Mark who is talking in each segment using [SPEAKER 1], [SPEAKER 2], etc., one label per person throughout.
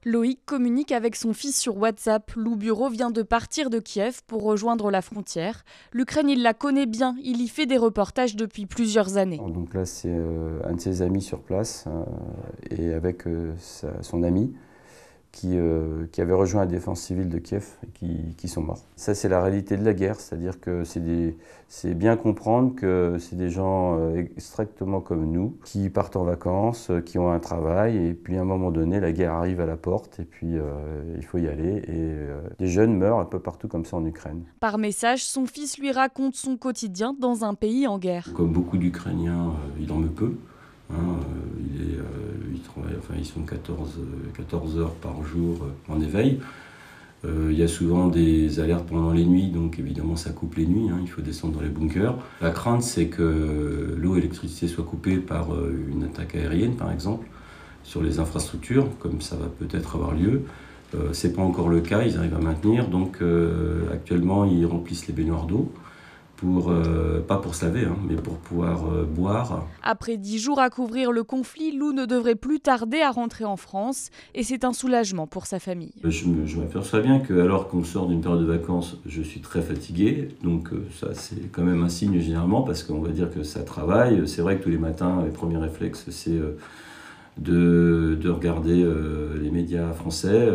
[SPEAKER 1] Loïc communique avec son fils sur WhatsApp. Lou Bureau vient de partir de Kiev pour rejoindre la frontière. L'Ukraine, il la connaît bien. Il y fait des reportages depuis plusieurs années.
[SPEAKER 2] Donc là, c'est un de ses amis sur place et avec son ami qui avait rejoint la défense civile de Kiev et qui sont morts. Ça, c'est la réalité de la guerre, c'est-à-dire que c'est bien comprendre que c'est des gens exactement comme nous, qui partent en vacances, qui ont un travail, et puis à un moment donné, la guerre arrive à la porte, et puis il faut y aller. Et des jeunes meurent un peu partout comme ça en Ukraine.
[SPEAKER 1] Par message, son fils lui raconte son quotidien dans un pays en guerre.
[SPEAKER 2] Comme beaucoup d'Ukrainiens, il en me peut. Ils sont 14 heures par jour en éveil. Il y a souvent des alertes pendant les nuits, donc évidemment ça coupe les nuits, il faut descendre dans les bunkers. La crainte, c'est que l'eau et l'électricité soient coupées par une attaque aérienne, par exemple, sur les infrastructures, comme ça va peut-être avoir lieu. C'est pas encore le cas, ils arrivent à maintenir, donc actuellement ils remplissent les baignoires d'eau. Pas pour se laver, mais pour pouvoir boire.
[SPEAKER 1] Après 10 jours à couvrir le conflit, Lou ne devrait plus tarder à rentrer en France et c'est un soulagement pour sa famille.
[SPEAKER 2] Je m'aperçois bien que, alors qu'on sort d'une période de vacances, je suis très fatigué, donc ça c'est quand même un signe généralement parce qu'on va dire que ça travaille. C'est vrai que tous les matins, les premiers réflexes c'est de regarder les médias français.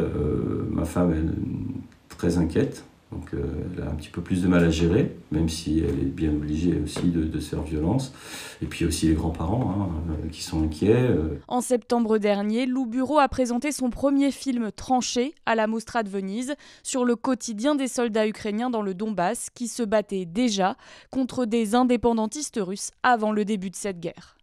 [SPEAKER 2] Ma femme elle est très inquiète. Donc elle a un petit peu plus de mal à gérer, même si elle est bien obligée aussi de se faire violence. Et puis aussi les grands-parents qui sont inquiets.
[SPEAKER 1] En septembre dernier, Lou Bureau a présenté son premier film Tranché à la Mostra de Venise sur le quotidien des soldats ukrainiens dans le Donbass qui se battaient déjà contre des indépendantistes russes avant le début de cette guerre.